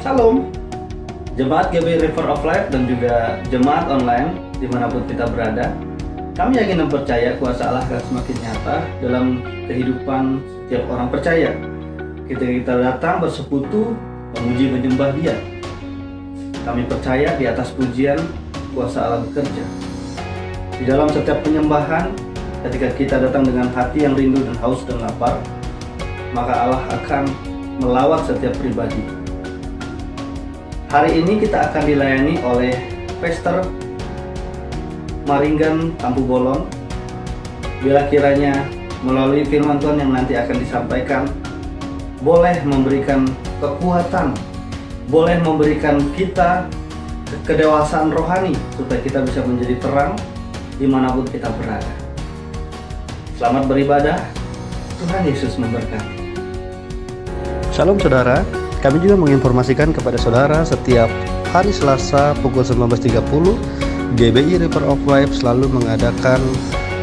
Shalom, Jemaat GBI River of Life dan juga Jemaat online dimanapun kita berada. Kami yakin dan percaya kuasa Allah akan semakin nyata dalam kehidupan setiap orang percaya. Ketika kita datang bersekutu, memuji menyembah Dia, kami percaya di atas pujian kuasa Allah bekerja. Di dalam setiap penyembahan, ketika kita datang dengan hati yang rindu dan haus dan lapar, maka Allah akan melawat setiap pribadi. Hari ini kita akan dilayani oleh Pastor Maringgan Tampu Bolon. Bila kiranya melalui firman Tuhan yang nanti akan disampaikan, boleh memberikan kekuatan, boleh memberikan kita kedewasaan rohani, supaya kita bisa menjadi terang dimanapun kita berada. Selamat beribadah, Tuhan Yesus memberkati. Shalom saudara, kami juga menginformasikan kepada saudara setiap hari Selasa pukul 19.30 GBI River of Life selalu mengadakan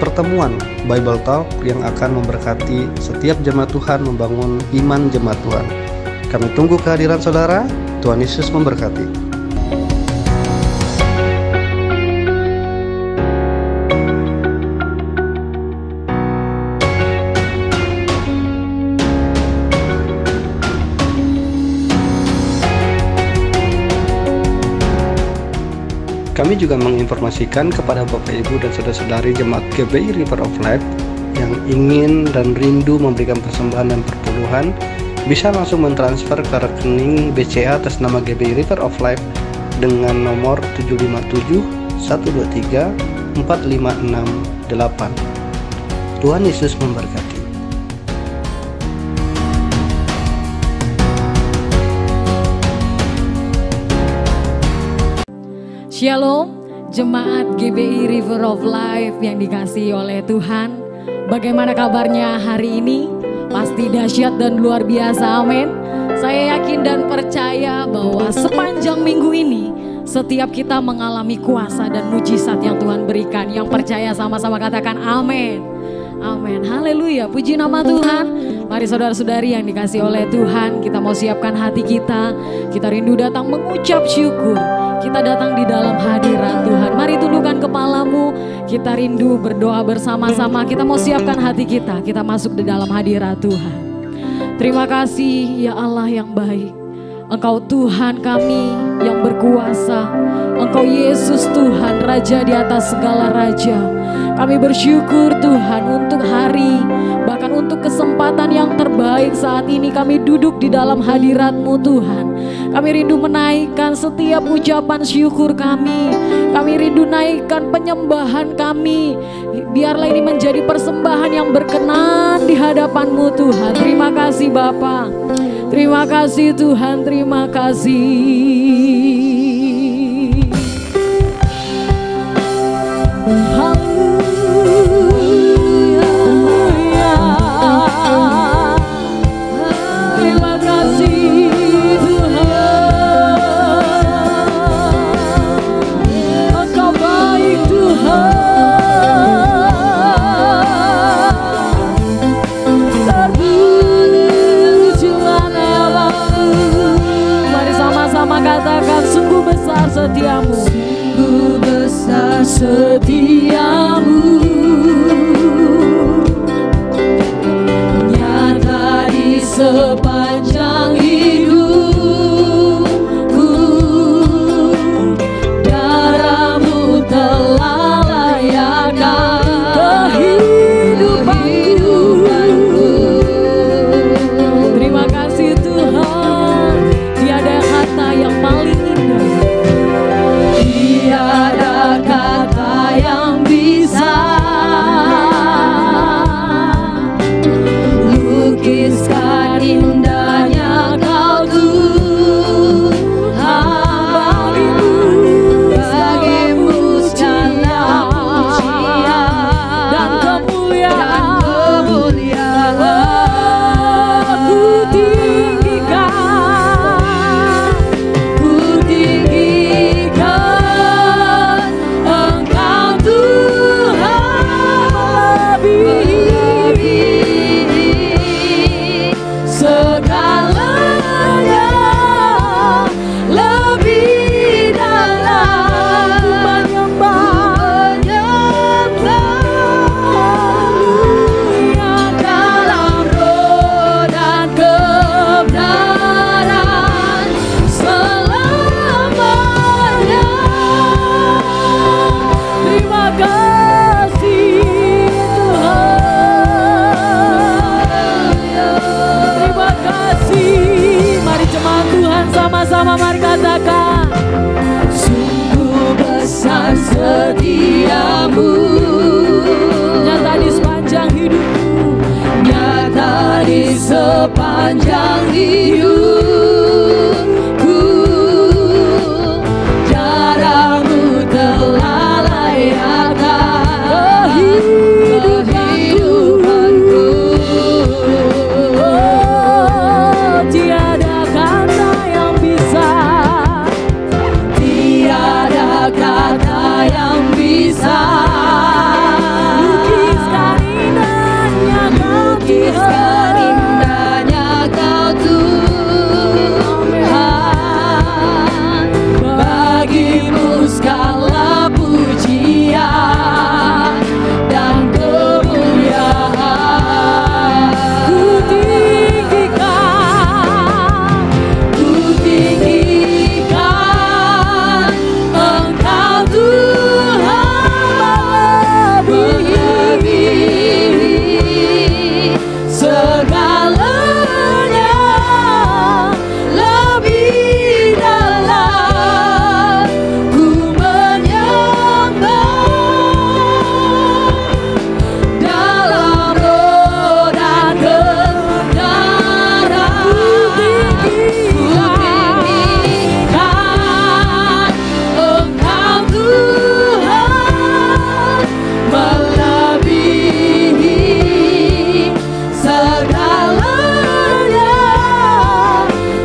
pertemuan Bible Talk yang akan memberkati setiap jemaat Tuhan, membangun iman jemaat Tuhan. Kami tunggu kehadiran saudara. Tuhan Yesus memberkati. Kami juga menginformasikan kepada Bapak Ibu dan Saudara-saudari Jemaat GBI River of Life yang ingin dan rindu memberikan persembahan dan perpuluhan, bisa langsung mentransfer ke rekening BCA atas nama GBI River of Life dengan nomor 757 123 4568. Tuhan Yesus memberkati. Shalom, Jemaat GBI River of Life yang dikasihi oleh Tuhan. Bagaimana kabarnya hari ini? Pasti dahsyat dan luar biasa, amin. Saya yakin dan percaya bahwa sepanjang minggu ini setiap kita mengalami kuasa dan mujizat yang Tuhan berikan. Yang percaya sama-sama katakan amin. Amin, haleluya, puji nama Tuhan. Mari saudara-saudari yang dikasihi oleh Tuhan, kita mau siapkan hati kita. Kita rindu datang mengucap syukur. Kita datang di dalam hadirat Tuhan. Mari tundukkan kepalamu. Kita rindu berdoa bersama-sama. Kita mau siapkan hati kita. Kita masuk di dalam hadirat Tuhan. Terima kasih ya Allah yang baik. Engkau Tuhan kami yang berkuasa. Engkau Yesus Tuhan, Raja di atas segala raja. Kami bersyukur Tuhan untuk hari, bahkan untuk kesempatan yang terbaik saat ini kami duduk di dalam hadirat-Mu Tuhan. Kami rindu menaikkan setiap ucapan syukur kami. Kami rindu naikkan penyembahan kami. Biarlah ini menjadi persembahan yang berkenan di hadapan-Mu Tuhan. Terima kasih Bapa. Terima kasih Tuhan, terima kasih. Setiamu, sungguh besar setiamu, nyata di sepanjang hidupku. Darahmu telah layakkan kehidupanku. Terima kasih Tuhan, tiada kata yang paling indah, tiada kata yang bisa sepanjang hidupku, darahmu telah layakkan kehidupanku. Oh, tiada kata yang bisa, tiada kata yang bisa lukiskan indahnya Kau Tuhan. Bagimu segala pujian dan kemuliaan. Ku tinggikan Engkau Tuhan, melebihi segalanya, lebih dalam ku menyembah. Dalam roh dan kebenaran ku tinggikan Engkau Tuhan, melebihi segalanya,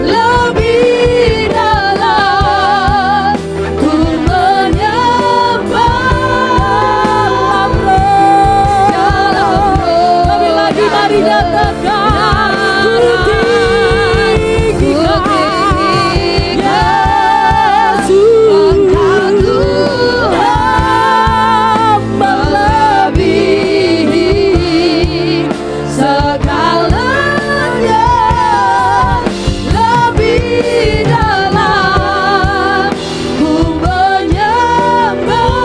lebih dalam ku menyembah. Dalam roh, kami lagi mari nyatakan ku tinggikan Yesus, Engkau Tuhan, melebihi segalanya, lebih dalam ku menyembah.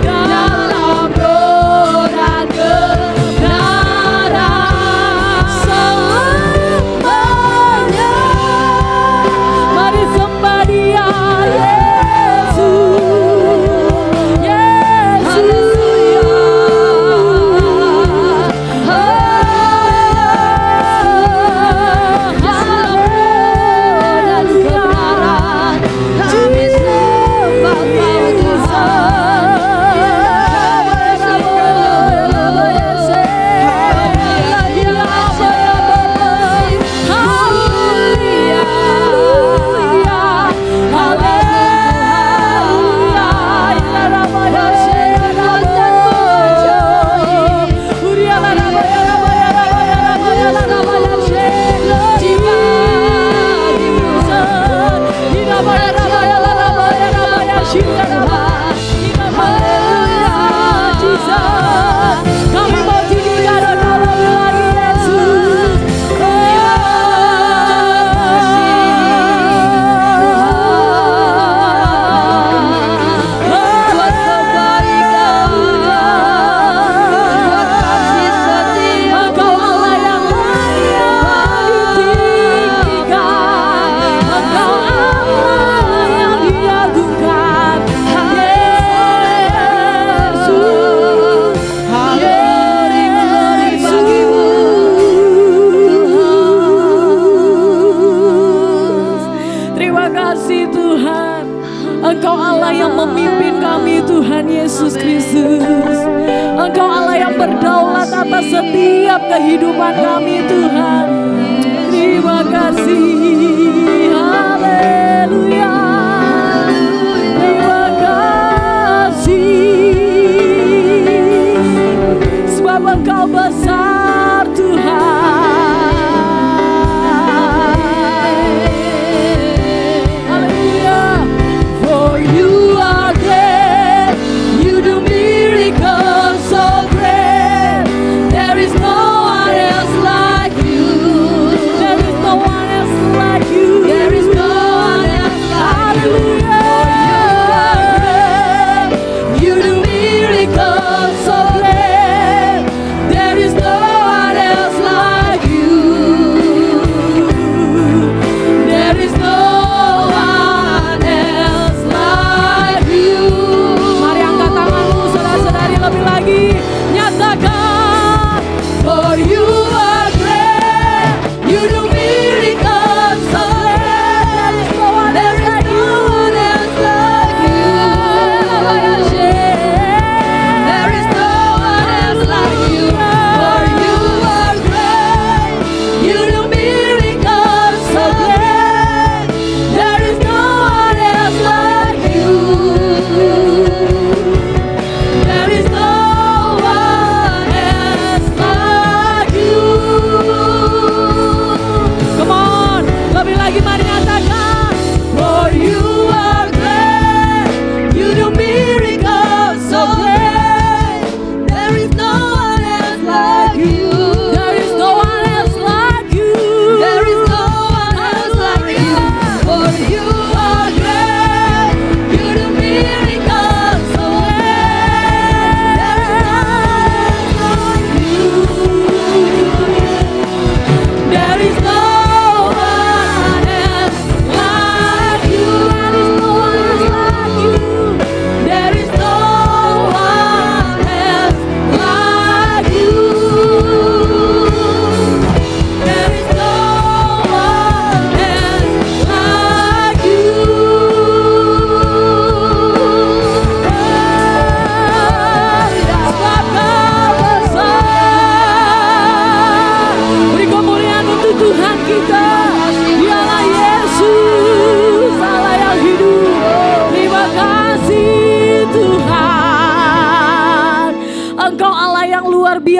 Dalam roh dan kebenaran selamanya. Mari sembah Dia, Yesus, Yesus. Kami mau tinggikan Engkau lebih lagi, Yesus. Buat kebaikan-Nya, buat kasih setia, Engkau Allah yang layak ditinggikan, Engkau Allah yang diagungkan, Yesus. Glory bagimu, terima kasih Tuhan. Engkau Allah yang memimpin kami, Tuhan Yesus Kristus. Engkau Allah yang berdaulat atas setiap kehidupan kami, Tuhan. Terima kasih. Haleluya. Terima kasih. Sebab Engkau besar, Tuhan. Haleluya. For you are great, you do miracles so great. There is no one else like you. There is no one else like you.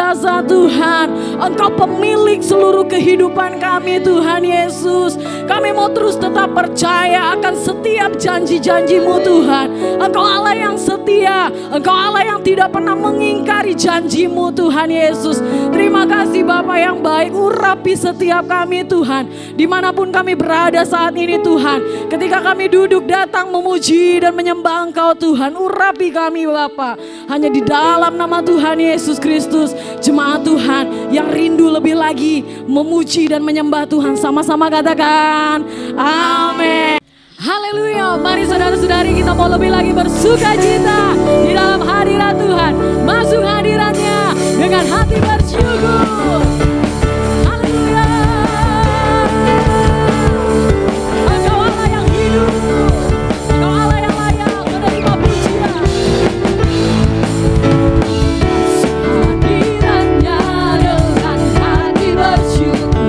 biasa Tuhan. Engkau pemilik seluruh kehidupan kami Tuhan Yesus. Kami mau terus tetap percaya akan setiap janji-janji-Mu Tuhan. Engkau Allah yang setia, Engkau Allah yang tidak pernah mengingkari janji-Mu Tuhan Yesus. Terima kasih Bapa yang baik, urapi setiap kami Tuhan. Dimanapun kami berada saat ini Tuhan, ketika kami duduk datang memuji dan menyembah Engkau Tuhan, urapi kami Bapa. Hanya di dalam nama Tuhan Yesus Kristus, jemaat Tuhan yang rindu lebih lagi memuji dan menyembah Tuhan, sama-sama katakan amin. Haleluya. Mari saudara-saudari, kita mau lebih lagi bersuka cita di dalam hadirat Tuhan. Masuk hadiratnya dengan hati bersyukur. Haleluya. Engkau Allah yang hidup, Engkau Allah yang layak menerima pujian. Hadiratnya dengan hati bersyukur.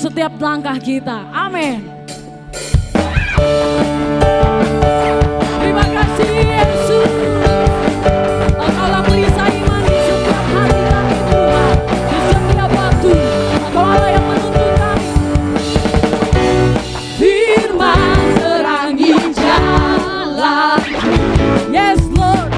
setiap langkah kita. Amin. Terima kasih Yesus. Engkaulah perisai iman di setiap hati kami Tuhan. Di setiap waktu Engkau Allah yang menuntun kami. Firman terangi jalan. Yes Lord.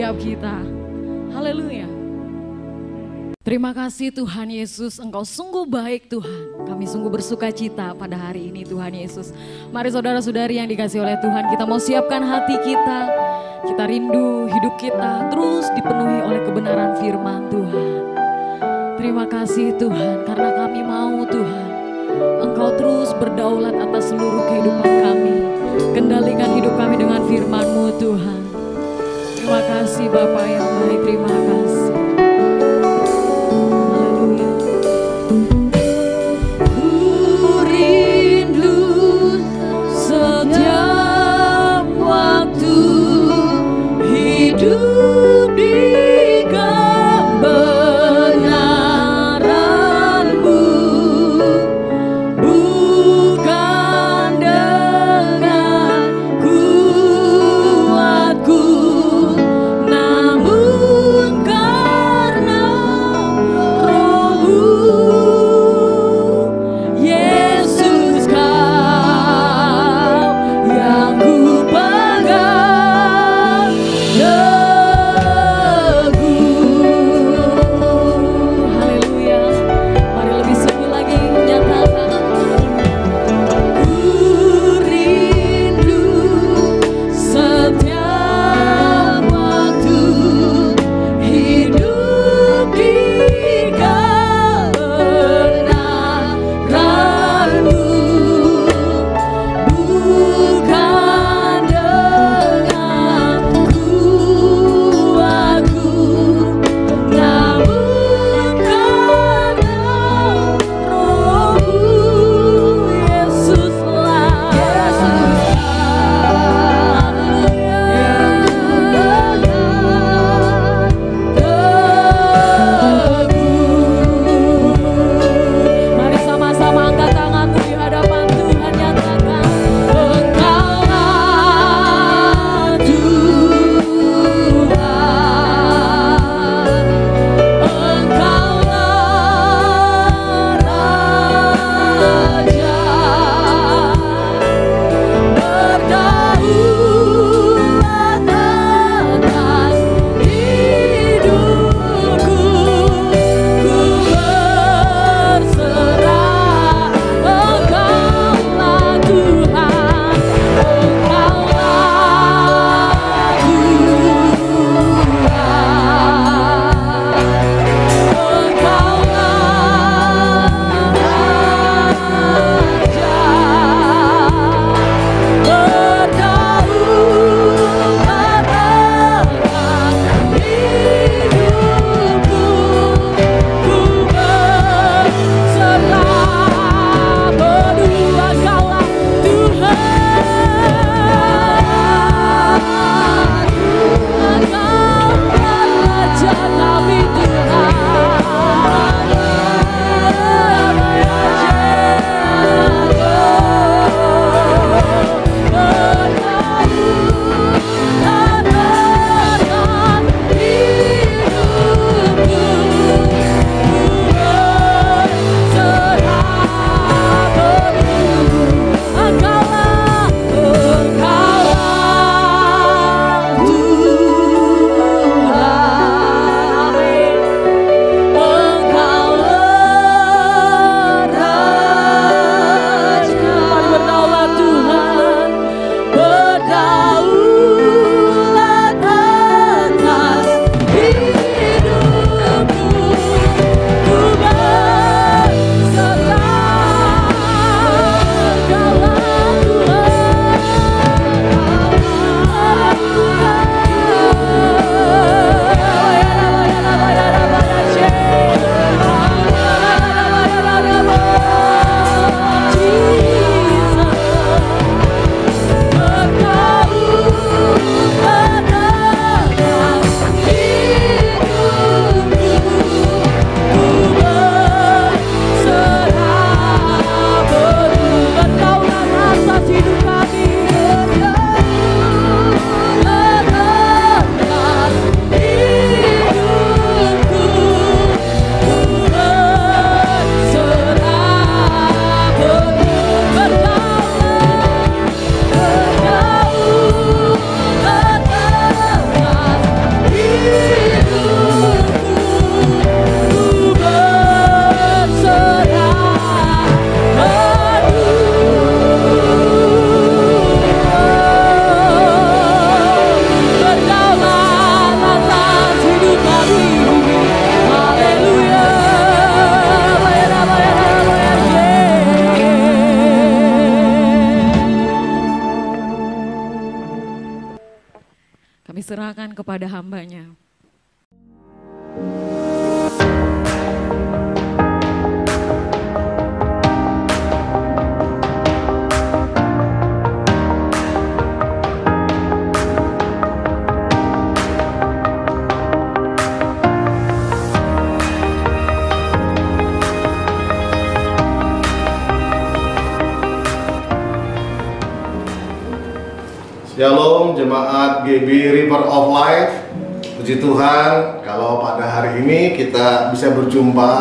setiap kita. Haleluya. Terima kasih Tuhan Yesus, Engkau sungguh baik Tuhan. Kami sungguh bersuka cita pada hari ini Tuhan Yesus. Mari saudara-saudari yang dikasih oleh Tuhan, kita mau siapkan hati kita. Kita rindu hidup kita terus dipenuhi oleh kebenaran firman Tuhan. Terima kasih Tuhan, karena kami mau Tuhan, Engkau terus berdaulat atas seluruh kehidupan kami. Kendalikan hidup kami dengan firman-Mu Tuhan. Terima kasih Bapa yang baik, terima kasih. Hidup di kebenaran-Mu, bukan dengan kuatku, namun diserahkan kepada hambanya. Shalom jemaat GB River of Life. Puji Tuhan kalau pada hari ini kita bisa berjumpa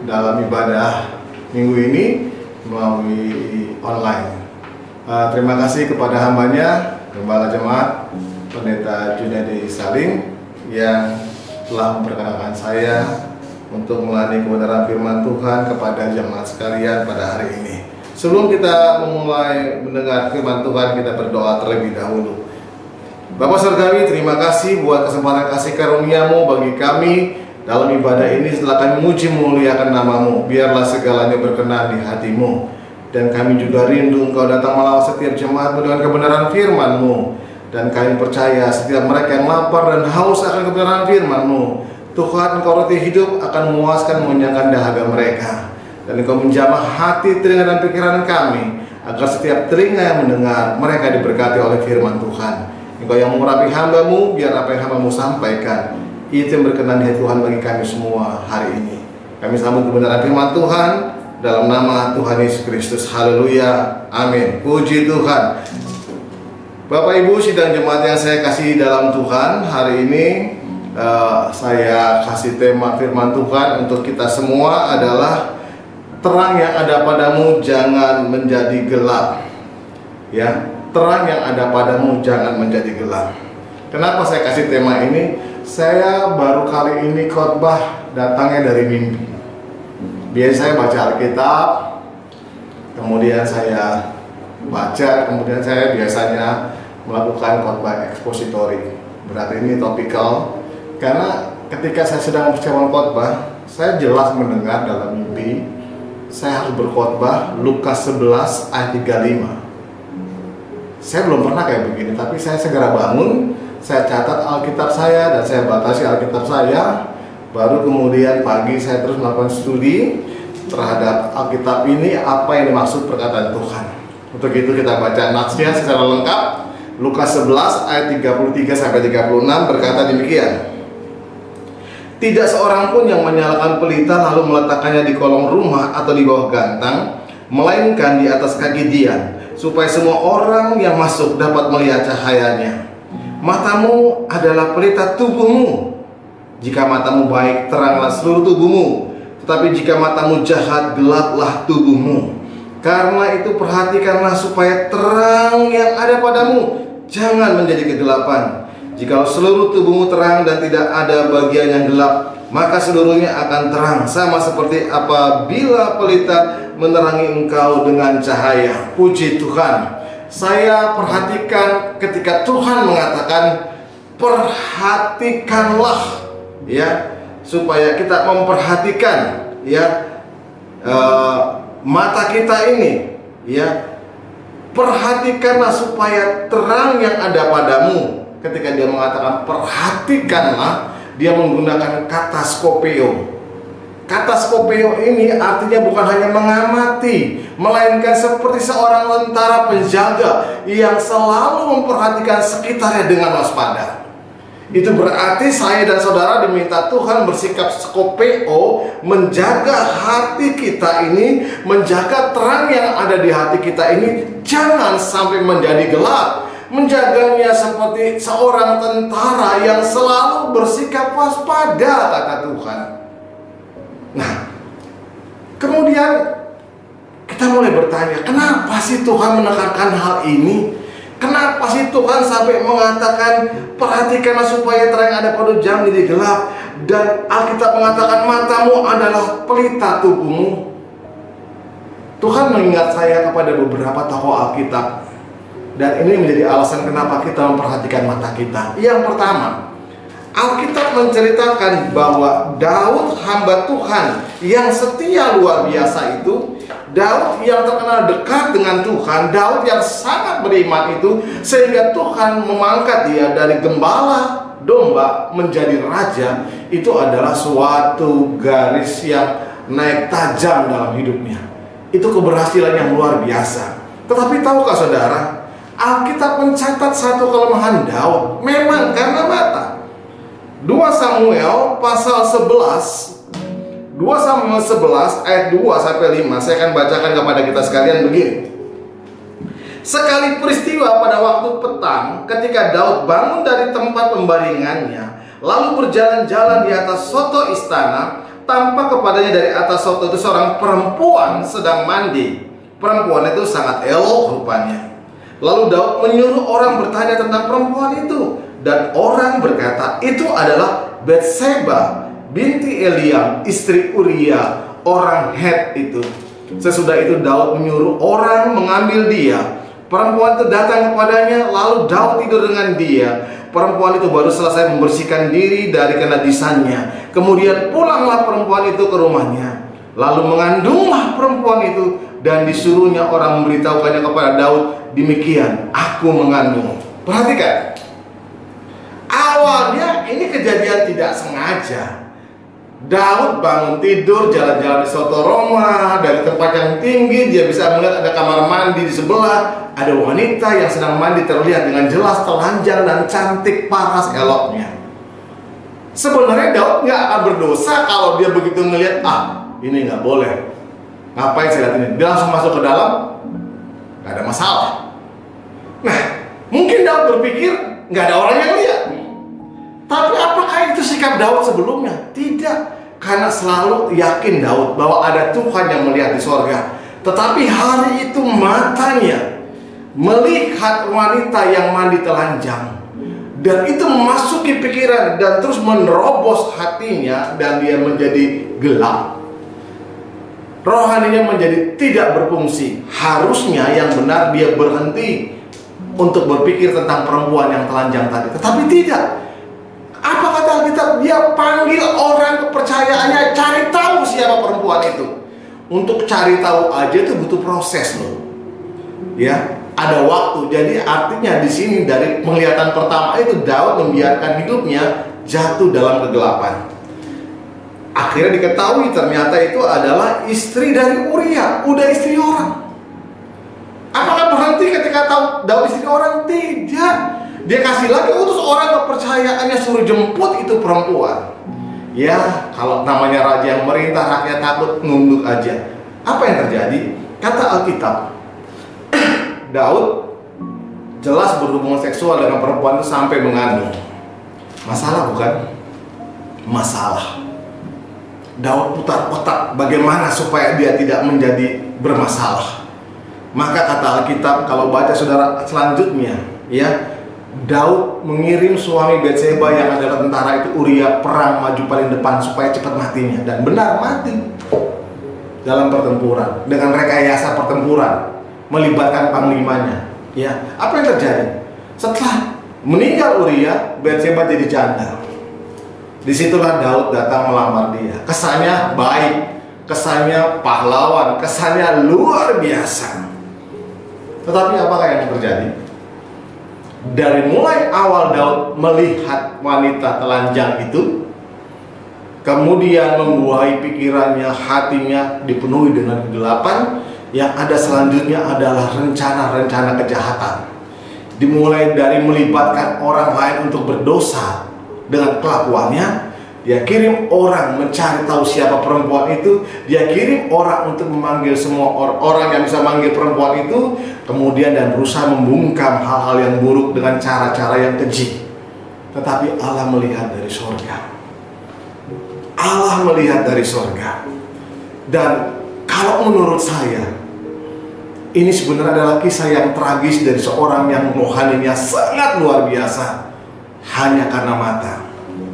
dalam ibadah minggu ini melalui online. Terima kasih kepada hambanya, Gembala Jemaat Pendeta Junedi Salim yang telah memperkenalkan saya untuk melayani kebenaran firman Tuhan kepada jemaat sekalian pada hari ini. Sebelum kita memulai mendengar firman Tuhan, kita berdoa terlebih dahulu. Bapa Surgawi, terima kasih buat kesempatan kasih karunia-Mu bagi kami dalam ibadah ini. Setelah kami memuji memuliakan nama-Mu, biarlah segalanya berkenan di hati-Mu. Dan kami juga rindu Engkau datang melawat setiap jemaat-Mu dengan kebenaran firman-Mu. Dan kami percaya setiap mereka yang lapar dan haus akan kebenaran firman-Mu, Tuhan, Engkau roti hidup akan memuaskan mengenyangkan dahaga mereka. Dan Engkau menjamah hati, telinga dan pikiran kami, agar setiap telinga yang mendengar mereka diberkati oleh firman Tuhan. Engkau yang mengurapi hamba-Mu, biar apa yang hamba-Mu sampaikan itu yang berkenan di hati Tuhan bagi kami semua hari ini. Kami sambut kebenaran firman Tuhan dalam nama Tuhan Yesus Kristus. Haleluya, amin. Puji Tuhan. Bapak Ibu sidang jemaat yang saya kasih dalam Tuhan, hari ini saya kasih tema firman Tuhan untuk kita semua adalah terang yang ada padamu jangan menjadi gelap. Ya, terang yang ada padamu jangan menjadi gelap. Kenapa saya kasih tema ini? Saya baru kali ini khotbah datangnya dari mimpi. Biasanya saya baca Alkitab, kemudian saya baca, kemudian saya biasanya melakukan khotbah ekspositori. Berarti ini topikal, karena ketika saya sedang mempersiapkan khotbah, saya jelas mendengar dalam mimpi saya harus berkhotbah Lukas 11 ayat 35. Saya belum pernah kayak begini, tapi saya segera bangun, saya catat Alkitab saya dan saya batasi Alkitab saya. Baru kemudian pagi saya terus melakukan studi terhadap Alkitab ini, apa yang dimaksud perkataan Tuhan. Untuk itu kita baca natsnya secara lengkap. Lukas 11 ayat 33 sampai 36 berkata demikian. Tidak seorang pun yang menyalakan pelita lalu meletakkannya di kolong rumah atau di bawah gantang, melainkan di atas kaki dian, supaya semua orang yang masuk dapat melihat cahayanya. Matamu adalah pelita tubuhmu. Jika matamu baik, teranglah seluruh tubuhmu. Tetapi jika matamu jahat, gelaplah tubuhmu. Karena itu perhatikanlah supaya terang yang ada padamu jangan menjadi kegelapan. Jikalau seluruh tubuhmu terang dan tidak ada bagian yang gelap, maka seluruhnya akan terang, sama seperti apabila pelita menerangi engkau dengan cahaya. Puji Tuhan. Saya perhatikan ketika Tuhan mengatakan perhatikanlah, ya, supaya kita memperhatikan, ya, mata kita ini, ya, perhatikanlah supaya terang yang ada padamu. Ketika dia mengatakan perhatikanlah, dia menggunakan kata skopeo. Kata skopeo ini artinya bukan hanya mengamati, melainkan seperti seorang tentara penjaga yang selalu memperhatikan sekitarnya dengan waspada. Itu berarti saya dan saudara diminta Tuhan bersikap skopeo, menjaga hati kita ini, menjaga terang yang ada di hati kita ini jangan sampai menjadi gelap. Menjaganya seperti seorang tentara yang selalu bersikap waspada, kata Tuhan. Nah, kemudian kita mulai bertanya, kenapa sih Tuhan menekankan hal ini? Kenapa sih Tuhan sampai mengatakan perhatikanlah supaya terang yang ada pada jangan jadi gelap? Dan Alkitab mengatakan matamu adalah pelita tubuhmu. Tuhan mengingat saya kepada beberapa tokoh Alkitab. Dan ini menjadi alasan kenapa kita memperhatikan mata kita. Yang pertama, Alkitab menceritakan bahwa Daud hamba Tuhan yang setia luar biasa itu, Daud yang terkenal dekat dengan Tuhan, Daud yang sangat beriman itu, sehingga Tuhan memangkat dia dari gembala domba menjadi raja, itu adalah suatu garis yang naik tajam dalam hidupnya. Itu keberhasilan yang luar biasa. Tetapi tahukah saudara, Alkitab mencatat satu kelemahan Daud, memang karena mata. 2 Samuel pasal 11 ayat 2 sampai 5, saya akan bacakan kepada kita sekalian begini. Sekali peristiwa pada waktu petang, ketika Daud bangun dari tempat pembaringannya, lalu berjalan-jalan di atas soto istana, tampak kepadanya dari atas soto itu seorang perempuan sedang mandi. Perempuan itu sangat elok rupanya. Lalu Daud menyuruh orang bertanya tentang perempuan itu, dan orang berkata, itu adalah Batseba binti Eliam, istri Uria, orang Het itu. Sesudah itu Daud menyuruh orang mengambil dia. Perempuan itu datang kepadanya, lalu Daud tidur dengan dia. Perempuan itu baru selesai membersihkan diri dari kenajisannya. Kemudian pulanglah perempuan itu ke rumahnya. Lalu mengandunglah perempuan itu, dan disuruhnya orang memberitahukannya kepada Daud, demikian, aku mengandung. Perhatikan, awalnya ini kejadian tidak sengaja. Daud bangun tidur, jalan-jalan di soto Roma, dari tempat yang tinggi dia bisa melihat ada kamar mandi di sebelah, ada wanita yang sedang mandi terlihat dengan jelas telanjang dan cantik paras eloknya. Sebenarnya Daud nggak akan berdosa kalau dia begitu melihat, ini nggak boleh, ngapain saya lihat ini? Dia langsung masuk ke dalam, nggak ada masalah. Nah, mungkin Daud berpikir nggak ada orang yang lihat. Tapi apakah itu sikap Daud sebelumnya? Tidak, karena selalu yakin Daud bahwa ada Tuhan yang melihat di sorga. Tetapi hari itu matanya melihat wanita yang mandi telanjang, dan itu memasuki pikiran dan terus menerobos hatinya, dan dia menjadi gelap. Rohaninya menjadi tidak berfungsi. Harusnya yang benar dia berhenti untuk berpikir tentang perempuan yang telanjang tadi, tetapi tidak. Apa kata Alkitab? Dia panggil orang kepercayaannya, cari tahu siapa perempuan itu. Untuk cari tahu aja itu butuh proses loh. Ya, ada waktu. Jadi artinya di sini dari penglihatan pertama itu Daud membiarkan hidupnya jatuh dalam kegelapan. Akhirnya diketahui ternyata itu adalah istri dari Uria, udah istri orang. Apakah berhenti ketika tahu Daud istri orang? Tidak. Dia kasih lagi utus orang kepercayaannya, suruh jemput itu perempuan. Ya, kalau namanya raja yang merintah, rakyat takut, nunduk aja. Apa yang terjadi? Kata Alkitab, Daud jelas berhubungan seksual dengan perempuan itu sampai mengandung. Masalah bukan? Masalah. Daud putar otak bagaimana supaya dia tidak menjadi bermasalah. Maka kata Alkitab, kalau baca saudara selanjutnya, ya, Daud mengirim suami Batseba yang adalah tentara itu, Uria, perang maju paling depan supaya cepat matinya. Dan benar mati dalam pertempuran, dengan rekayasa pertempuran melibatkan panglimanya. Ya, apa yang terjadi? Setelah meninggal Uria, Batseba jadi janda. Disitulah Daud datang melamar dia. Kesannya baik, kesannya pahlawan, kesannya luar biasa. Tetapi apakah yang terjadi? Dari mulai awal Daud melihat wanita telanjang itu, kemudian membuahi pikirannya, hatinya dipenuhi dengan kegelapan. Yang ada selanjutnya adalah rencana-rencana kejahatan. Dimulai dari melibatkan orang lain untuk berdosa dengan kelakuannya. Dia kirim orang mencari tahu siapa perempuan itu. Dia kirim orang untuk memanggil semua orang yang bisa manggil perempuan itu. Kemudian dan berusaha membungkam hal-hal yang buruk dengan cara-cara yang keji. Tetapi Allah melihat dari sorga. Allah melihat dari sorga. Dan kalau menurut saya, ini sebenarnya adalah kisah yang tragis dari seorang yang rohaninya sangat luar biasa. Hanya karena mata.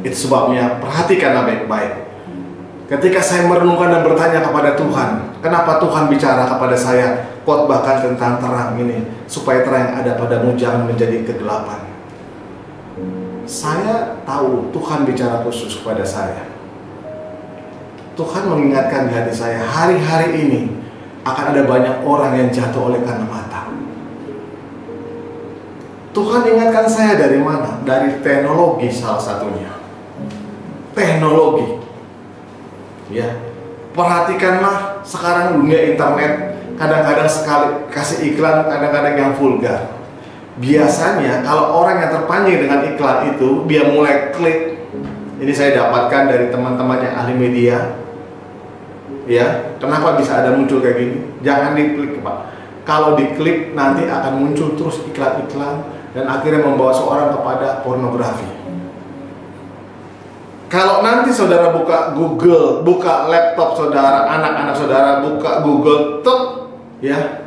Itu sebabnya perhatikanlah baik-baik. Ketika saya merenungkan dan bertanya kepada Tuhan, kenapa Tuhan bicara kepada saya khotbahkan tentang terang ini, supaya terang yang ada padamu jangan menjadi kegelapan. Saya tahu Tuhan bicara khusus kepada saya. Tuhan mengingatkan di hati saya, hari-hari ini akan ada banyak orang yang jatuh oleh karena mata. Tuhan ingatkan saya dari mana? Dari teknologi salah satunya. Teknologi. Ya. Perhatikanlah sekarang dunia internet, kadang-kadang sekali kasih iklan, kadang-kadang yang vulgar. Biasanya kalau orang yang terpancing dengan iklan itu, dia mulai klik. Ini saya dapatkan dari teman-teman yang ahli media. Ya, kenapa bisa ada muncul kayak gini? Jangan diklik, Pak. Kalau diklik nanti akan muncul terus iklan-iklan dan akhirnya membawa seorang kepada pornografi. Kalau nanti saudara buka Google, buka laptop saudara, anak-anak saudara buka Google, ya,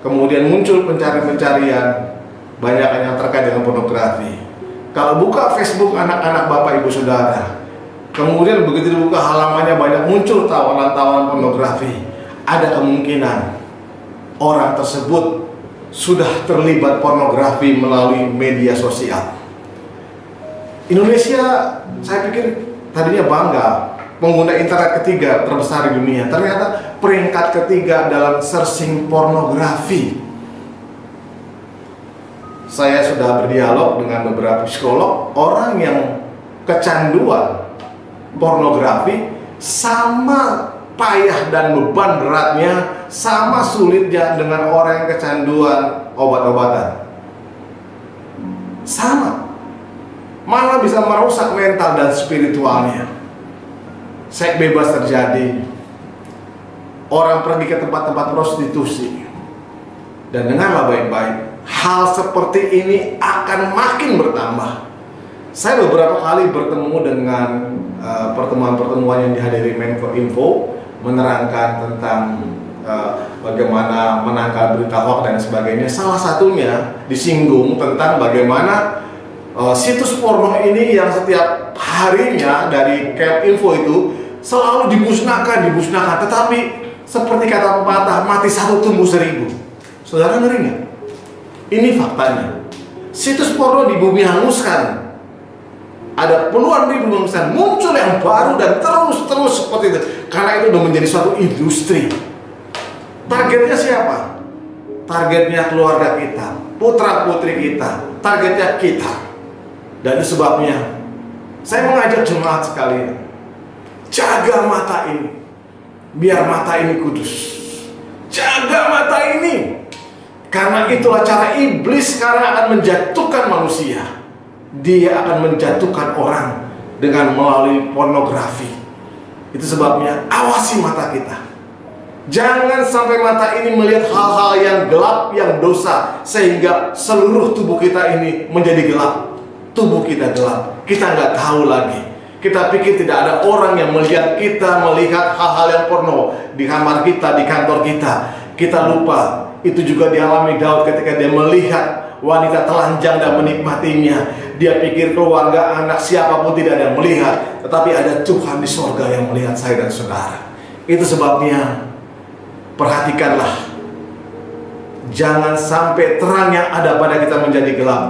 kemudian muncul pencarian-pencarian banyak yang terkait dengan pornografi. Kalau buka Facebook anak-anak bapak ibu saudara, kemudian begitu dibuka halamannya banyak muncul tawaran-tawaran pornografi, ada kemungkinan orang tersebut sudah terlibat pornografi melalui media sosial. Indonesia, saya pikir tadinya bangga pengguna internet ketiga terbesar di dunia. Ternyata peringkat ketiga dalam searching pornografi. Saya sudah berdialog dengan beberapa psikolog, orang yang kecanduan pornografi sama payah dan beban beratnya, sama sulitnya dengan orang yang kecanduan obat-obatan. Sama. Malah bisa merusak mental dan spiritualnya. Seks bebas terjadi. Orang pergi ke tempat-tempat prostitusi. Dan dengarlah baik-baik, hal seperti ini akan makin bertambah. Saya beberapa kali bertemu dengan pertemuan-pertemuan yang dihadiri Menkominfo, menerangkan tentang bagaimana menangkal berita hoax dan sebagainya. Salah satunya disinggung tentang bagaimana situs porno ini yang setiap harinya dari Keminfo itu selalu dimusnahkan, tetapi seperti kata pepatah, mati satu tumbuh 1000. Saudara ngeri nggak? Ini faktanya. Situs porno di bumi hanguskan. Ada puluhan ribu bangsa, muncul yang baru dan terus seperti itu. Karena itu sudah menjadi suatu industri. Targetnya siapa? Targetnya keluarga kita, putra putri kita, targetnya kita. Dan itu sebabnya saya mengajak jemaat sekalian, jaga mata ini, biar mata ini kudus. Jaga mata ini, karena itulah cara iblis sekarang akan menjatuhkan manusia. Dia akan menjatuhkan orang dengan melalui pornografi. Itu sebabnya awasi mata kita. Jangan sampai mata ini melihat hal-hal yang gelap, yang dosa, sehingga seluruh tubuh kita ini menjadi gelap. Tubuh kita gelap, kita nggak tahu lagi. Kita pikir tidak ada orang yang melihat kita melihat hal-hal yang porno di kamar kita, di kantor kita. Kita lupa, itu juga dialami Daud ketika dia melihat wanita telanjang dan menikmatinya. Dia pikir keluarga, anak, siapapun tidak ada yang melihat, tetapi ada Tuhan di sorga yang melihat saya dan saudara. Itu sebabnya perhatikanlah, jangan sampai terang yang ada pada kita menjadi gelap.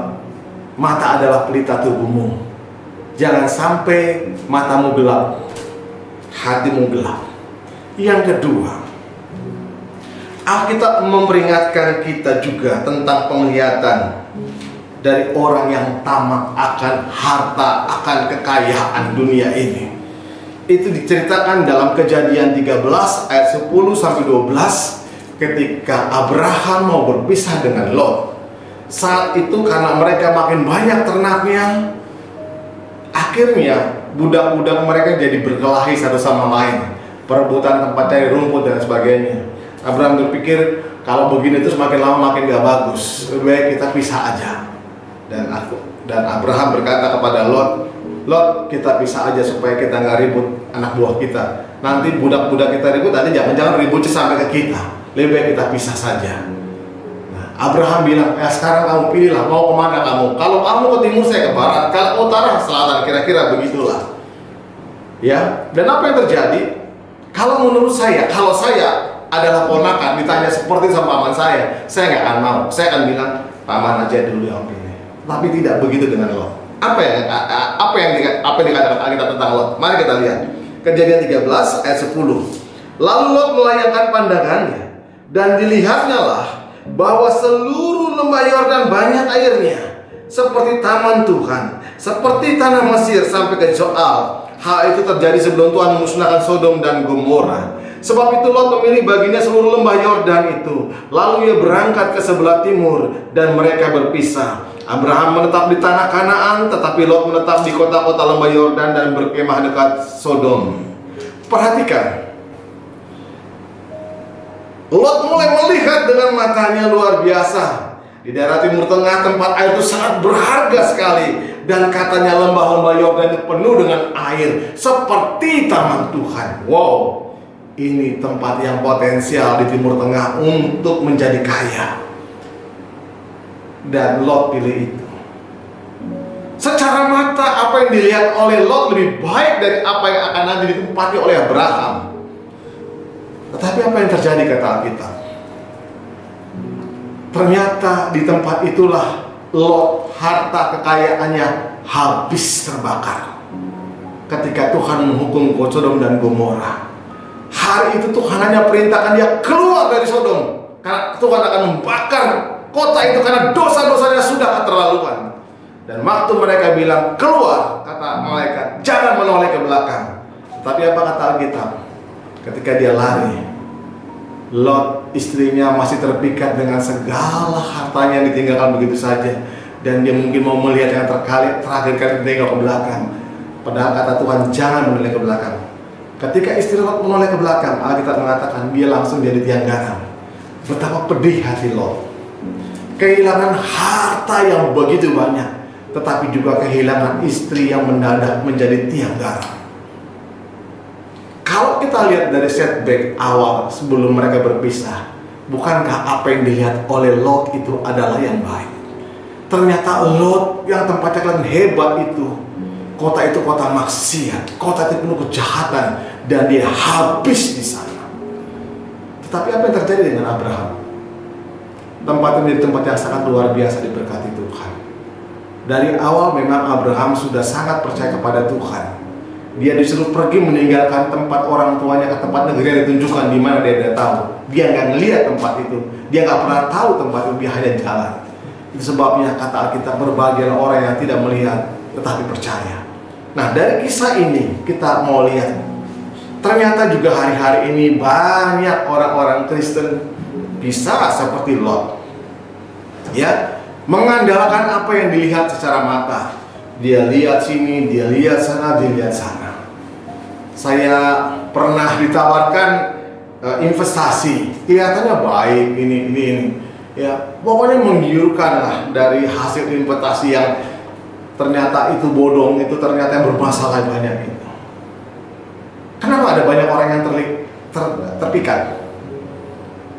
Mata adalah pelita tubuhmu. Jangan sampai matamu gelap, hatimu gelap. Yang kedua, Alkitab memperingatkan kita juga tentang penglihatan dari orang yang tamak akan harta, akan kekayaan dunia ini. Itu diceritakan dalam Kejadian 13 ayat 10 sampai 12 ketika Abraham mau berpisah dengan Lot. Saat itu karena mereka makin banyak ternaknya, akhirnya budak-budak mereka jadi berkelahi satu sama lain, perebutan tempat cari rumput dan sebagainya. Abraham berpikir kalau begini terus makin lama makin gak bagus, lebih baik kita pisah aja. Dan Abraham berkata kepada Lot, Lot, kita pisah aja supaya kita nggak ribut anak buah kita. Nanti budak-budak kita ribut, nanti jangan-jangan ributnya sampai ke kita. Lebih baik kita pisah saja. Nah, Abraham bilang, sekarang kamu pilihlah mau kemana kamu. Kalau kamu ke timur, saya ke barat. Kalau ke utara, selatan, kira-kira begitulah. Ya, dan apa yang terjadi? Kalau menurut saya, kalau saya adalah ponakan, ditanya seperti sama paman saya nggak akan mau. Saya akan bilang, paman aja dulu yang pilih. Tapi tidak begitu dengan Lot. Apa yang dikatakan Alkitab tentang Lot? Mari kita lihat. Kejadian 13 ayat 10. Lalu Lot melayangkan pandangannya Dan dilihatnya lah bahwa seluruh lembah Yordan banyak airnya, seperti taman Tuhan, seperti tanah Mesir sampai ke Zoal. Hal itu terjadi sebelum Tuhan memusnahkan Sodom dan Gomora. Sebab itu Lot memilih baginya seluruh lembah Yordan itu. Lalu ia berangkat ke sebelah timur dan mereka berpisah. Abraham menetap di tanah Kanaan, tetapi Lot menetap di kota-kota lembah Yordan dan berkemah dekat Sodom. Perhatikan, Lot mulai melihat dengan matanya luar biasa. Di daerah Timur Tengah tempat air itu sangat berharga sekali. Dan katanya lembah-lembah Yordan itu penuh dengan air seperti taman Tuhan. Wow, ini tempat yang potensial di Timur Tengah untuk menjadi kaya. Dan Lot pilih itu. Secara mata apa yang dilihat oleh Lot lebih baik dari apa yang akan nanti ditempati oleh Abraham. Tetapi apa yang terjadi kata Alkitab? Ternyata di tempat itulah Lot harta kekayaannya habis terbakar ketika Tuhan menghukum Sodom dan Gomora. Hari itu Tuhan hanya perintahkan dia keluar dari Sodom, karena Tuhan akan membakar kota itu karena dosa-dosanya sudah keterlaluan. Dan waktu mereka bilang keluar, kata malaikat, jangan menoleh ke belakang. Tapi apa kata Alkitab? Ketika dia lari, Lot istrinya masih terpikat dengan segala hartanya yang ditinggalkan begitu saja. Dan dia mungkin mau melihat yang terakhir kali menengok ke belakang. Padahal kata Tuhan jangan menoleh ke belakang. Ketika istri Lot menoleh ke belakang, Alkitab mengatakan dia langsung jadi tiang garam. Betapa pedih hati Lot. Kehilangan harta yang begitu banyak, tetapi juga kehilangan istri yang mendadak menjadi tiang garam. Kalau kita lihat dari setback awal sebelum mereka berpisah, bukankah apa yang dilihat oleh Lot itu adalah yang baik? Ternyata Lot yang tempatnya kelihatan hebat itu, kota itu kota maksiat, kota itu penuh kejahatan, dan dia habis di sana. Tetapi apa yang terjadi dengan Abraham? Tempat ini menjadi tempat yang sangat luar biasa diberkati Tuhan. Dari awal memang Abraham sudah sangat percaya kepada Tuhan. Dia disuruh pergi meninggalkan tempat orang tuanya ke tempat negeri yang ditunjukkan di mana dia tidak tahu. Dia nggak ngelihat tempat itu. Dia nggak pernah tahu tempat itu. Dia hanya jalan. Itu sebabnya kata Alkitab berbahagialah orang yang tidak melihat tetapi percaya. Nah dari kisah ini kita mau lihat. Ternyata juga hari-hari ini banyak orang-orang Kristen bisa seperti Lot. Ya, mengandalkan apa yang dilihat secara mata. Dia lihat sini, dia lihat sana, dia lihat sana. Saya pernah ditawarkan investasi, kelihatannya baik, ini. Ya, pokoknya menggiurkan lah dari hasil investasi yang ternyata itu bodong, itu ternyata yang bermasalah banyak itu. Kenapa ada banyak orang yang terpikat?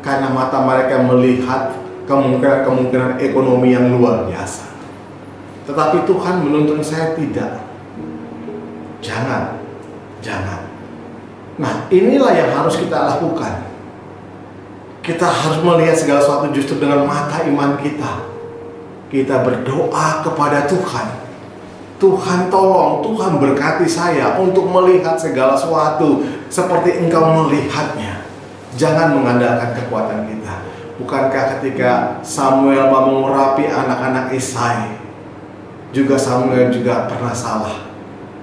Karena mata mereka melihat kemungkinan ekonomi yang luar biasa. Tetapi Tuhan menuntun saya tidak. Jangan. Nah inilah yang harus kita lakukan. Kita harus melihat segala sesuatu justru dengan mata iman kita. Kita berdoa kepada Tuhan. Tuhan tolong, Tuhan berkati saya untuk melihat segala sesuatu seperti Engkau melihatnya. Jangan mengandalkan kekuatan kita. Bukankah ketika Samuel mau mengurapi anak-anak Isai, juga Samuel juga pernah salah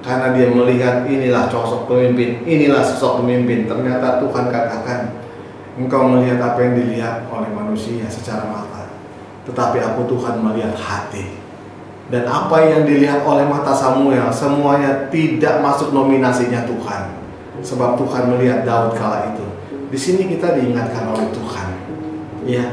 karena dia melihat inilah sosok pemimpin, inilah sosok pemimpin. Ternyata Tuhan katakan, engkau melihat apa yang dilihat oleh manusia secara mata, tetapi aku Tuhan melihat hati. Dan apa yang dilihat oleh mata Samuel semuanya tidak masuk nominasinya Tuhan, sebab Tuhan melihat Daud kala itu. Di sini kita diingatkan oleh Tuhan, ya.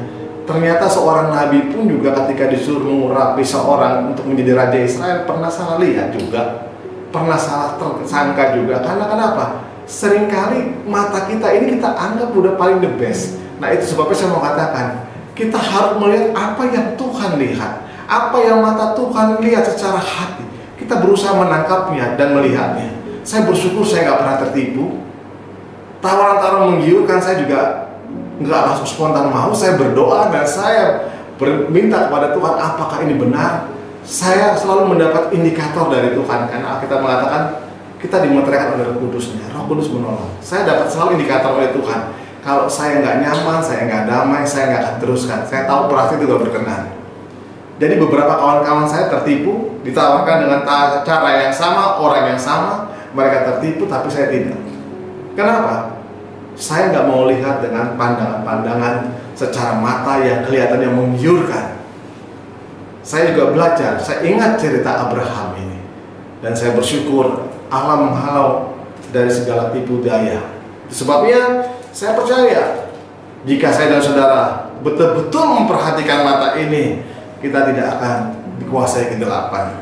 Ternyata seorang nabi pun juga ketika disuruh mengurapi seorang untuk menjadi raja Israel pernah salah lihat juga, pernah salah tersangka juga. Karena kenapa? Seringkali mata kita ini kita anggap udah paling the best. Nah itu sebabnya saya mau katakan, kita harus melihat apa yang Tuhan lihat, apa yang mata Tuhan lihat secara hati. Kita berusaha menangkapnya dan melihatnya. Saya bersyukur saya nggak pernah tertipu. Tawaran-tawaran menggiurkan saya juga nggak langsung spontan mau. Saya berdoa dan saya minta kepada Tuhan apakah ini benar. Saya selalu mendapat indikator dari Tuhan karena kita mengatakan kita dimeteraikan oleh Roh Kudusnya. Roh Kudus menolong. Saya dapat selalu indikator oleh Tuhan. kalau saya nggak nyaman, saya nggak damai, saya nggak akan teruskan. Saya tahu peras itu gak berkenan. Jadi beberapa kawan-kawan saya tertipu, ditawarkan dengan cara yang sama, orang yang sama, mereka tertipu, tapi saya tidak. Kenapa? Saya nggak mau lihat dengan pandangan-pandangan secara mata yang kelihatannya menggiurkan. Saya juga belajar, saya ingat cerita Abraham ini, dan saya bersyukur Allah menghalau dari segala tipu daya. Sebabnya saya percaya jika saya dan saudara betul-betul memperhatikan mata ini, kita tidak akan dikuasai kegelapan.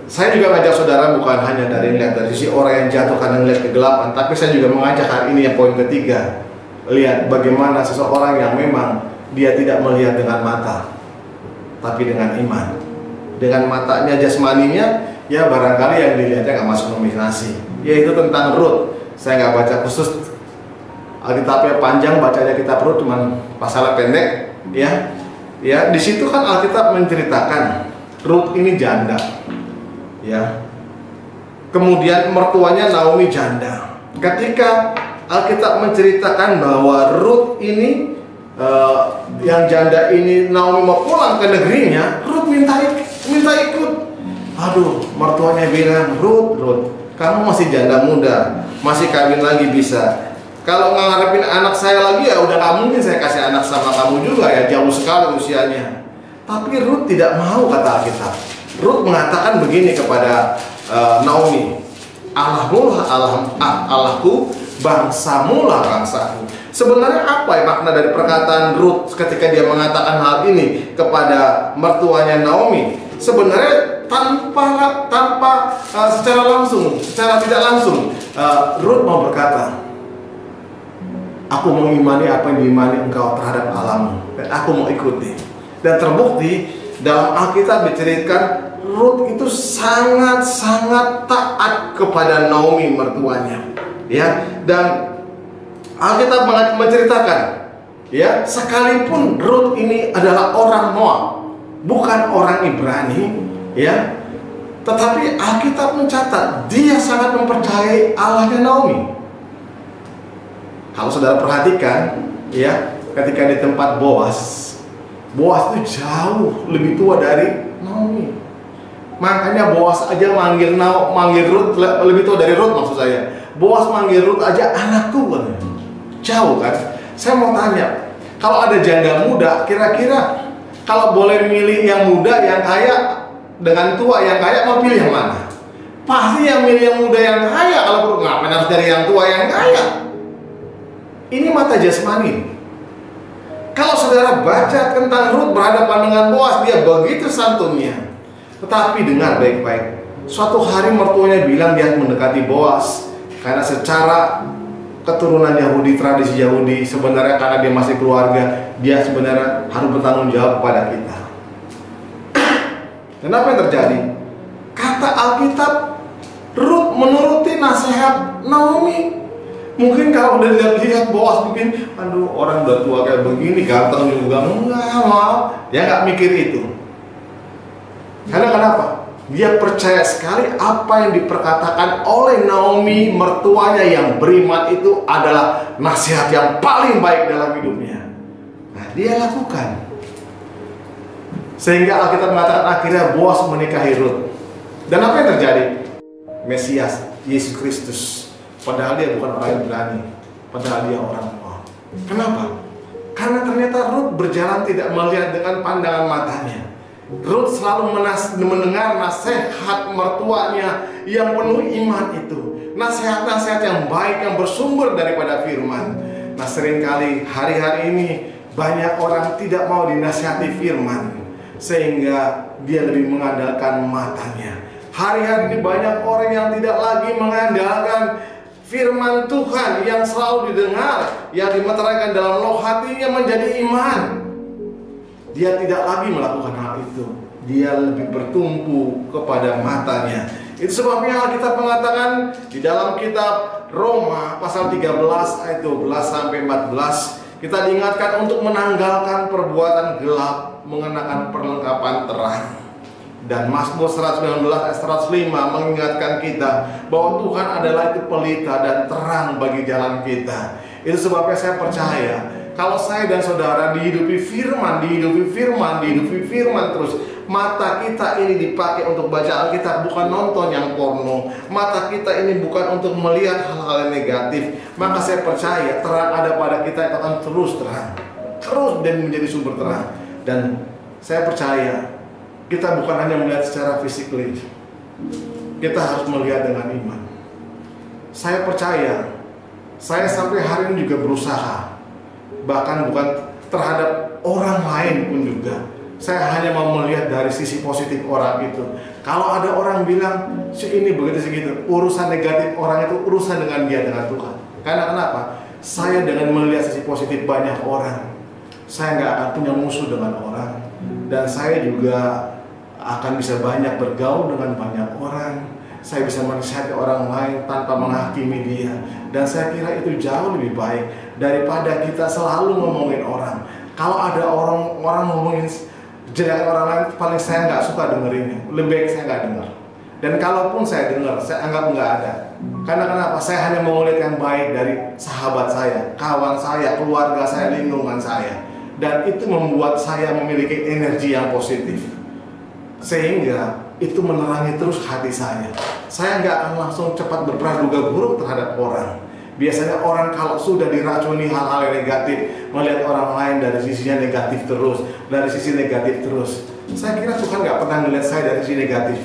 Saya juga mengajak saudara bukan hanya dari sisi orang yang jatuh karena melihat kegelapan, tapi saya juga mengajak hari ini yang poin ketiga, lihat bagaimana seseorang yang memang dia tidak melihat dengan mata, tapi dengan iman. Dengan matanya jasmaninya, ya barangkali yang dilihatnya nggak masuk nominasi, yaitu tentang Rut. Saya nggak baca khusus Alkitabnya panjang, bacanya kitab Rut cuman pasalnya pendek, ya. Ya, di situ kan Alkitab menceritakan Rut ini janda, ya. Kemudian mertuanya Naomi janda. Ketika Alkitab menceritakan bahwa Rut ini yang janda ini, Naomi mau pulang ke negerinya, Rut minta ikut. Aduh, mertuanya bilang, Rut, kamu masih janda muda, masih kawin lagi bisa. Kalau ngarepin anak saya lagi, ya udah gak mungkin saya kasih anak sama kamu juga, ya jauh sekali usianya. Tapi Rut tidak mau, kata Alkitab. Rut mengatakan begini kepada Naomi, Allahmu Allahku, bangsamu lah bangsaku. Sebenarnya apa ya makna dari perkataan Rut ketika dia mengatakan hal ini kepada mertuanya Naomi? Sebenarnya tanpa secara tidak langsung, Rut mau berkata, aku mengimani apa yang diimani engkau terhadap Allahmu, dan aku mau ikuti. Dan terbukti dalam Alkitab diceritakan Rut itu sangat-sangat taat kepada Naomi mertuanya, ya. Dan Alkitab menceritakan, ya, sekalipun Rut ini adalah orang Moab, bukan orang Ibrani, ya, tetapi Alkitab mencatat dia sangat mempercayai Allahnya Naomi. Kalau saudara perhatikan, ya, ketika di tempat Boas itu jauh lebih tua dari Naomi. Makanya Boas aja manggil Rut lebih tua dari Rut, maksud saya. Boas manggil Rut aja anakku, kan? Jauh kan? Saya mau tanya, kalau ada janda muda, kira-kira kalau boleh milih yang muda, yang kaya dengan tua yang kaya, mau pilih yang mana? Pasti yang milih yang muda yang kaya. Kalau perlu, ngapain harus dari yang tua yang kaya? Ini mata jasmani. Kalau saudara baca tentang Rut berhadapan dengan Boas, dia begitu santunnya. Tetapi dengar baik-baik. Suatu hari mertuanya bilang dia mendekati Boas, karena secara keturunan Yahudi, tradisi Yahudi, sebenarnya karena dia masih keluarga, dia sebenarnya harus bertanggung jawab kepada kita. Dan apa yang terjadi? Kata Alkitab, Rut menuruti nasihat Naomi. Mungkin kalau udah lihat Boas, mungkin aduh, orang udah tua kayak begini, ganteng juga, enggak mau. Dia nggak mikir itu. Karena kenapa? Dia percaya sekali apa yang diperkatakan oleh Naomi mertuanya yang beriman itu adalah nasihat yang paling baik dalam hidupnya. Nah, dia lakukan. Sehingga Alkitab mengatakan akhirnya Boas menikahi Rut. Dan apa yang terjadi? Mesias, Yesus Kristus. Padahal dia bukan orang Ibrani, padahal dia orang Moab. Kenapa? Karena ternyata Rut berjalan tidak melihat dengan pandangan matanya. Rut selalu mendengar nasihat mertuanya yang penuh iman itu. Nasihat-nasihat yang baik yang bersumber daripada firman. Nah, seringkali hari-hari ini banyak orang tidak mau dinasihati firman, sehingga dia lebih mengandalkan matanya. Hari-hari ini banyak orang yang tidak lagi mengandalkan firman Tuhan yang selalu didengar, yang dimeteraikan dalam loh hatinya menjadi iman. Dia tidak lagi melakukan hal itu. Dia lebih bertumpu kepada matanya. Itu sebabnya Alkitab mengatakan di dalam kitab Roma pasal 13 ayat 12 sampai 14, kita diingatkan untuk menanggalkan perbuatan gelap, mengenakan perlengkapan terang. Dan Mazmur 119 ayat 105 mengingatkan kita bahwa Tuhan adalah itu pelita dan terang bagi jalan kita. Itu sebabnya saya percaya kalau saya dan saudara dihidupi firman terus, mata kita ini dipakai untuk baca Alkitab, bukan nonton yang porno. Mata kita ini bukan untuk melihat hal-hal yang negatif. Maka saya percaya terang ada pada kita itu akan terus terang, terus dan menjadi sumber terang. Dan saya percaya kita bukan hanya melihat secara fisikly, kita harus melihat dengan iman. Saya percaya, saya sampai hari ini juga berusaha, bahkan bukan terhadap orang lain pun juga. Saya hanya mau melihat dari sisi positif orang itu. Kalau ada orang bilang si ini begitu segitu, urusan negatif orang itu urusan dengan dia, dengan Tuhan. Karena kenapa? Saya dengan melihat sisi positif banyak orang, saya nggak akan punya musuh dengan orang, dan saya juga akan bisa banyak bergaul dengan banyak orang. Saya bisa menasihati orang lain tanpa menghakimi dia, dan saya kira itu jauh lebih baik daripada kita selalu ngomongin orang. Kalau ada orang ngomongin jelek orang lain, paling saya nggak suka dengerinnya. Lebih baik saya nggak dengar. Dan kalaupun saya dengar, saya anggap nggak ada. Karena kenapa? Saya hanya mau melihat yang baik dari sahabat saya, kawan saya, keluarga saya, lingkungan saya. Dan itu membuat saya memiliki energi yang positif, sehingga itu menerangi terus hati saya. Saya nggak akan langsung cepat berpraduga buruk terhadap orang. Biasanya orang kalau sudah diracuni hal-hal yang negatif, melihat orang lain dari sisinya negatif terus, dari sisi negatif terus. Saya kira Tuhan nggak pernah melihat saya dari sisi negatif.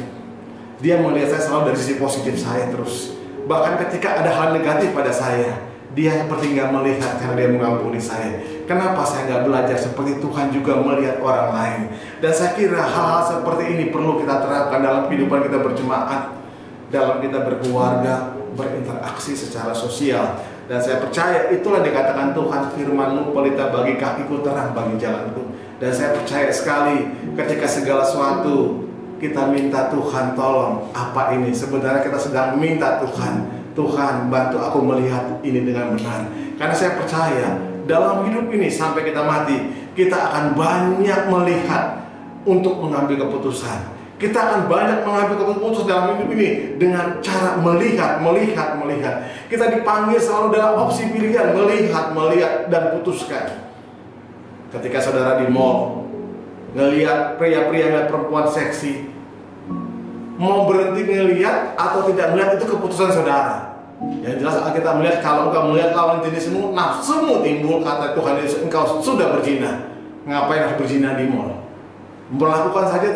Dia melihat saya selalu dari sisi positif saya terus. Bahkan ketika ada hal negatif pada saya, dia seperti nggak melihat karena dia mengampuni saya. Kenapa saya nggak belajar seperti Tuhan juga melihat orang lain? Dan saya kira hal-hal seperti ini perlu kita terapkan dalam kehidupan kita berjemaat, dalam kita berkeluarga, berinteraksi secara sosial. Dan saya percaya itulah dikatakan Tuhan, firman-Mu pelita bagi kakiku, terang bagi jalanku. Dan saya percaya sekali ketika segala sesuatu kita minta Tuhan tolong apa ini, sebenarnya kita sedang minta Tuhan bantu aku melihat ini dengan benar. Karena saya percaya dalam hidup ini sampai kita mati, kita akan banyak melihat untuk mengambil keputusan. Kita akan banyak mengambil keputusan dalam hidup ini dengan cara melihat. Kita dipanggil selalu dalam opsi pilihan, melihat dan putuskan. Ketika saudara di mall ngelihat pria-pria dan perempuan seksi, mau berhenti ngelihat atau tidak melihat itu keputusan saudara. Yang jelas kita melihat, kalau engkau melihat lawan jenismu, nafsumu timbul, kata Tuhan Yesus, engkau sudah berzina. Ngapain harus berzina di mall? Melakukan saja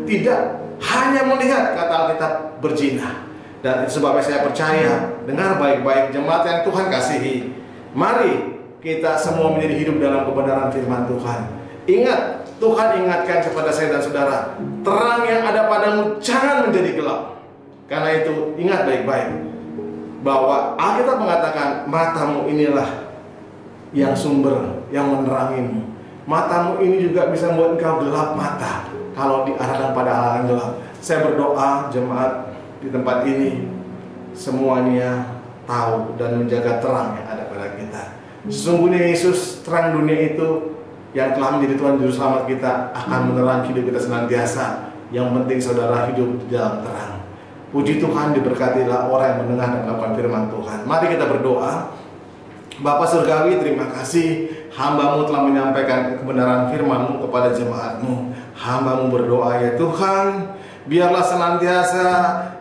tidak, hanya melihat, kata Alkitab, berzina. Dan sebabnya saya percaya, dengar baik-baik jemaat yang Tuhan kasihi, mari kita semua menjadi hidup dalam kebenaran firman Tuhan. Ingat, Tuhan ingatkan kepada saya dan saudara, terang yang ada padamu jangan menjadi gelap. Karena itu ingat baik-baik bahwa Alkitab mengatakan matamu inilah yang sumber yang menerangimu. Matamu ini juga bisa membuat engkau gelap mata kalau diarahkan pada hal yang gelap. Saya berdoa jemaat di tempat ini semuanya tahu dan menjaga terang yang ada pada kita. Sesungguhnya Yesus terang dunia itu yang telah menjadi Tuhan Juru Selamat kita akan menerangi hidup kita senantiasa. Yang penting saudara hidup di dalam terang. Puji Tuhan, diberkatilah orang yang mendengar dan melakukan firman Tuhan. Mari kita berdoa. Bapa Surgawi, terima kasih hamba-Mu telah menyampaikan kebenaran firman-Mu kepada jemaat-Mu. Hamba-Mu berdoa, ya Tuhan, biarlah senantiasa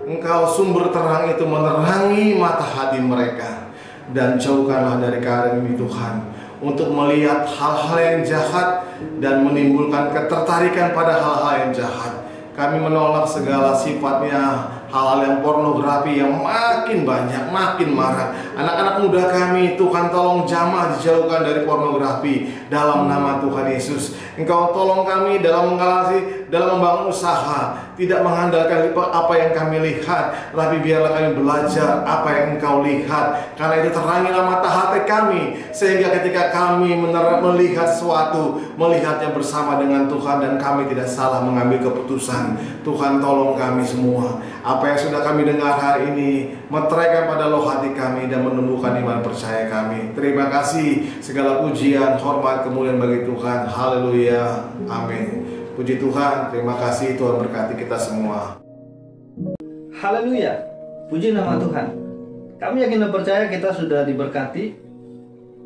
Engkau sumber terang itu menerangi mata hati mereka. Dan jauhkanlah dari keadaan ini Tuhan, untuk melihat hal-hal yang jahat dan menimbulkan ketertarikan pada hal-hal yang jahat. Kami menolak segala sifatnya hal-hal yang pornografi yang makin banyak, makin marak. Anak-anak muda kami, Tuhan tolong jamah dijauhkan dari pornografi dalam nama Tuhan Yesus. Engkau tolong kami dalam mengalasi, dalam membangun usaha, tidak mengandalkan apa yang kami lihat, tapi biarlah kami belajar apa yang Engkau lihat. Karena itu terangilah mata hati kami, sehingga ketika kami melihat sesuatu, melihatnya bersama dengan Tuhan, dan kami tidak salah mengambil keputusan. Tuhan tolong kami semua. Apa yang sudah kami dengar hari ini meteraikan pada loh hati kami dan menumbuhkan iman percaya kami. Terima kasih, segala pujian, hormat, kemuliaan bagi Tuhan. Haleluya, amin. Puji Tuhan, terima kasih, Tuhan berkati kita semua. Haleluya, puji nama Tuhan. Kami yakin dan percaya kita sudah diberkati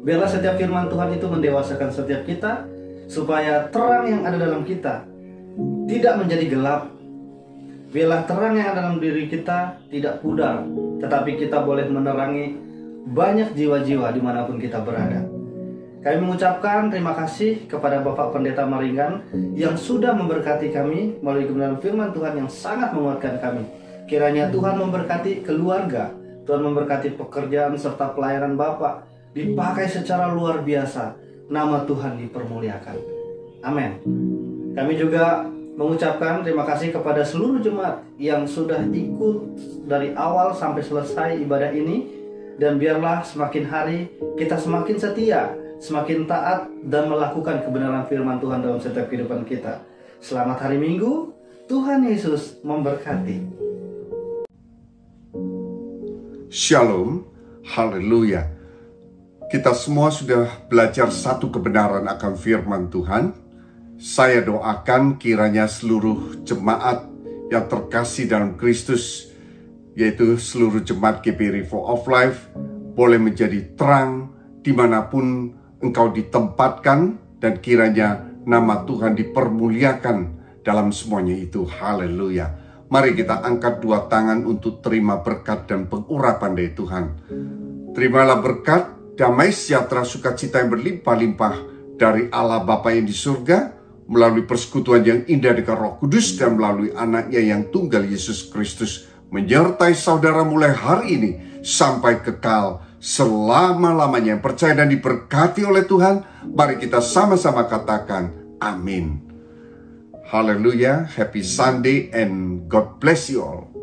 Biarlah setiap firman Tuhan itu mendewasakan setiap kita, supaya terang yang ada dalam kita tidak menjadi gelap. Biarlah terang yang ada dalam diri kita tidak pudar, tetapi kita boleh menerangi banyak jiwa-jiwa dimanapun kita berada. Kami mengucapkan terima kasih kepada Bapak Pendeta Maringgan yang sudah memberkati kami melalui kebenaran firman Tuhan yang sangat menguatkan kami. Kiranya Tuhan memberkati keluarga, Tuhan memberkati pekerjaan serta pelayanan Bapak, dipakai secara luar biasa, nama Tuhan dipermuliakan. Amin. Kami juga mengucapkan terima kasih kepada seluruh jemaat yang sudah ikut dari awal sampai selesai ibadah ini. Dan biarlah semakin hari kita semakin setia, semakin taat dan melakukan kebenaran firman Tuhan dalam setiap kehidupan kita. Selamat hari Minggu, Tuhan Yesus memberkati. Shalom, haleluya. Kita semua sudah belajar satu kebenaran akan firman Tuhan. Saya doakan kiranya seluruh jemaat yang terkasih dalam Kristus, yaitu seluruh jemaat GBI River of Life, boleh menjadi terang dimanapun engkau ditempatkan, dan kiranya nama Tuhan dipermuliakan dalam semuanya itu. Haleluya. Mari kita angkat dua tangan untuk terima berkat dan pengurapan dari Tuhan. Terimalah berkat, damai sejahtera, sukacita yang berlimpah-limpah dari Allah Bapa yang di surga, melalui persekutuan yang indah dengan Roh Kudus, dan melalui anaknya yang tunggal Yesus Kristus, menyertai saudara mulai hari ini sampai kekal selama-lamanya. Yang percaya dan diberkati oleh Tuhan, mari kita sama-sama katakan amin. Haleluya, happy Sunday and God bless you all.